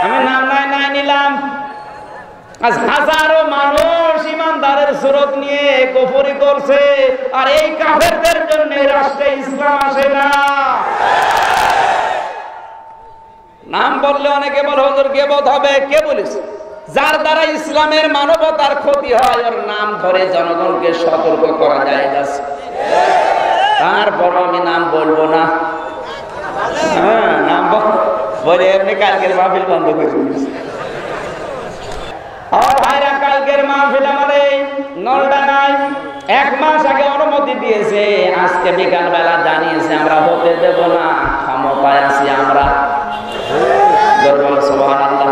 আমি নাম নাই নিলাম। আজ হাজারো মানুষ ইমানদারের সুরত নিয়ে কুফরি করছে, আর এই কাফেরদের জন্য রাষ্ট্রে ইসলাম আসে না। নাম বললে অনেকে বলে হুজুর গীবত হবে। কে বলেছে? যার দ্বারা ইসলামের মানবতার ক্ষতি হয় ওর নাম ধরে জনগণকে সতর্ক করা যায়। তারপর আমি নাম বলবো না। নাম বলে এমনি কালকের মাহফিল বন্ধ করে দিয়েছে। ভাইরা, কালকের মাহফিল আমার এই নলডাঙ্গায় 1 মাস আগে অনুমতি দিয়েছে, আজকে বিকাল বেলা জানিয়েছে আমরা হতে দেব না, ক্ষমতায় আছি আমরা। সুবহানাল্লাহ।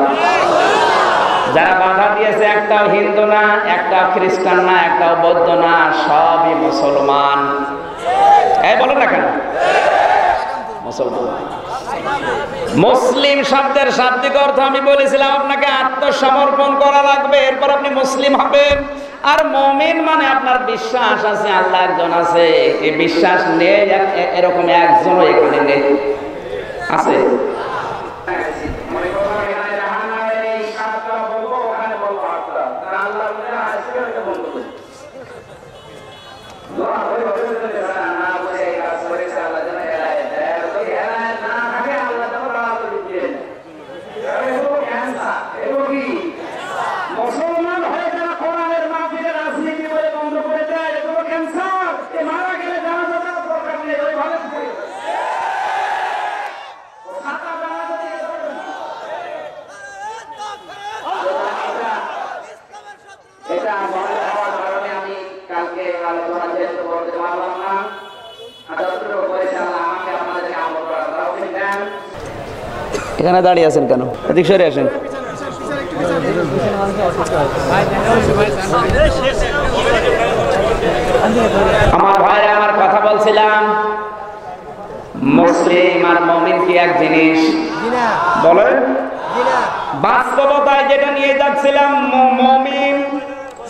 যারা বাধা দিয়েছে একটাও হিন্দু না, একটাও খ্রিস্টান না, একটাও বৌদ্ধ না, সবই মুসলমান। এই বলো না কেন মুসলমান? মুসলিম শব্দের শাব্দিক অর্থ আমি বলেছিলাম আপনাকে আত্মসমর্পণ করা লাগবে, এরপর আপনি মুসলিম হবেন। আর মুমিন মানে আপনার বিশ্বাস আছে আল্লাহ একজন আছে। এই বিশ্বাস নেই এরকম একজনও এখানে নেই। আছে? এখানে দাঁড়িয়ে আছেন কেন? এদিক সরে আসেন। আমার ভাইরা, আমার কথা বলছিলাম মুসলিম আর মুমিন কি এক জিনিস? বলেন। বাস্তবতায় যেটা নিয়ে যাচ্ছিলাম, মুমিন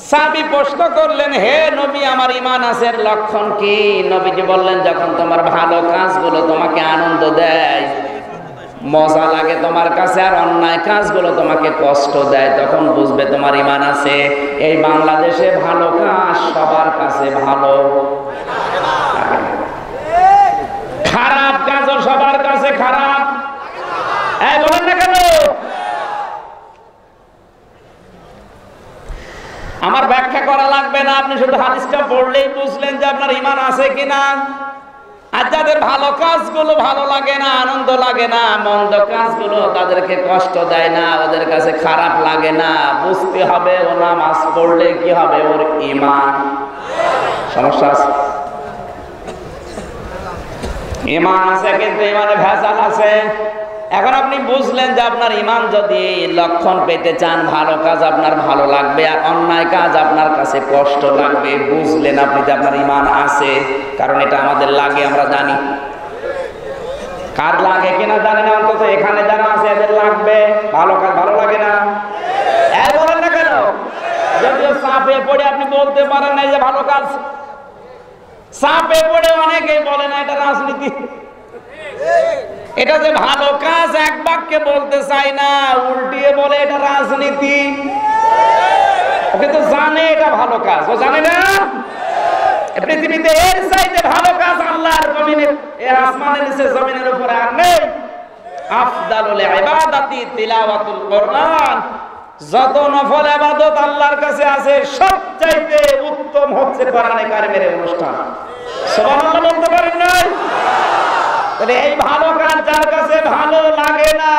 সাহাবী প্রশ্ন করলেন, হে নবী আমার ঈমান আছে এর লক্ষণ কি? নবীজি বললেন, যখন তোমার ভালো কাজগুলো তোমাকে আনন্দ দেয়, মজা লাগে তোমার কাছে, আর অন্যায় কাজগুলো তোমাকে কষ্ট দেয়, তখন বুঝবে তোমার ঈমান আছে। এই বাংলাদেশে ভালো কাজ সবার কাছে ভালো, খারাপ কাজও সবার কাছে খারাপ। এই বলেন না কেন? আমার ব্যাখ্যা করা লাগবে না, আপনি শুধু হাদিসটা পড়লেই বুঝলেন যে আপনার ঈমান আছে কিনা। আর যাদের ভালো কাজগুলো ভালো লাগে না, আনন্দ লাগে না, মন্দ কাজগুলো তাদেরকে কষ্ট দেয় না, ওদের কাছে খারাপ লাগে না, বুঝতে হবে ও নামাজ পড়লে কি হবে, ওর ঈমান। সমস্যা আছে? ঈমান আছে কিন্তু ঈমানে ভেজাল আছে। এখন আপনি বুঝলেন যে আপনার ঈমান যদি লক্ষণ পেতে চান, ভালো কাজ আপনার ভালো লাগবে আর অন্যায় কাজ আপনার কাছে কষ্ট লাগবে। বুঝলেন আপনি যে আপনার ঈমান আছে, কারণ এটা আমাদের লাগে, আমরা জানি। কার লাগে কিনা জানি না, অন্তত এখানে যারা আছে এদের লাগবে। ভালো কাজ ভালো লাগে না? বলেন না কেন? যদিও চাপে পড়ে আপনি বলতে পারেন না যে ভালো কাজ। চাপে পড়ে অনেকেই বলে না এটা রাজনীতি। এটা যে ভালো কাজ এক বাক্যে বলতে চাই না, উল্টিয়ে বলে এটা রাজনীতি। ওকে তো জানে এটা ভালো কাজ, ও জানে না পৃথিবীতে এর চাইতে ভালো কাজ আল্লাহর জমিনে, এর আসমানের নিচে জমিনের উপরে আর নেই। আফদালুল ইবাদাতি তিলাওয়াতুল কোরআন। যত নফল ইবাদত আল্লাহর কাছে আছে সবচাইতে উত্তম হচ্ছে কোরআনে কারিমের অনুষ্ঠান। সুবহানাল্লাহ বলতে পারেন না? তাহলে এই ভালো কাজ যার কাছে ভালো লাগে না,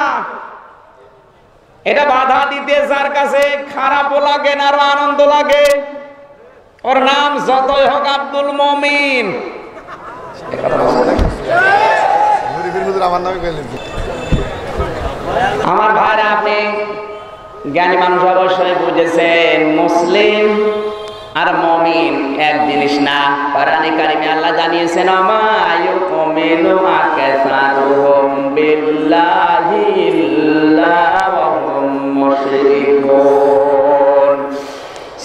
এটা বাধা দিতে যার কাছে খারাপও লাগে না আর আনন্দ লাগে, ওর নাম যতই হোক আব্দুল মুমিন। আমার ভাইরা, আপনি জ্ঞানী মানুষ অবশ্যই বুঝেছেন মুসলিম আর মুমিন এক জিনিস না। কোরআনে কারিমে আল্লাহ জানিয়েছেন, আমা ইউমিনু আকসারুহুম বিল্লাহি ইল্লা ওয়া হুম মুশরিকুন।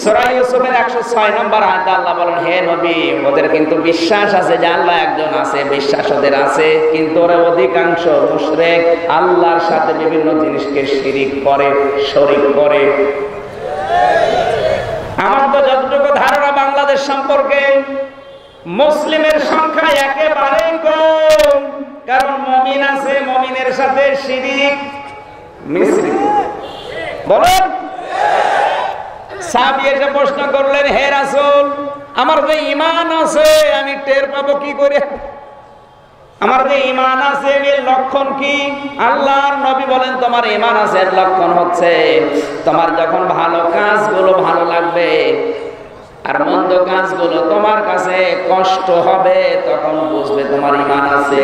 সূরা ইউসুফের 106 নম্বর আয়াতে আল্লাহ বলেন, হে নবী, ওদের কিন্তু বিশ্বাস আছে যে আল্লাহ একজন আছে, বিশ্বাস ওদের আছে, কিন্তু ওরা অধিকাংশ মুশরিক, আল্লাহর সাথে বিভিন্ন জিনিসকে শিরিক করে, শরীক করে। আমার তো যতটুকু ধারণা বাংলাদেশ সম্পর্কে, মুসলিমের সংখ্যা একেবারে কম, কারণ মুমিন আছে, মুমিনের সাথে শিরিক মিশ্রিত। বলেন, সাহাবী এসে প্রশ্ন করলেন, হে রাসূল, আমার যে ঈমান আছে আমি টের পাবো কি করে? আমার যে ঈমান আছে এর লক্ষণ কি? আল্লাহর নবী বলেন, তোমার ঈমান আছে এর লক্ষণ হচ্ছে তোমার যখন ভালো কাজগুলো ভালো লাগবে আর মন্দ কাজগুলো তোমার কাছে কষ্ট হবে, তখন বুঝবে তোমার ঈমান আছে।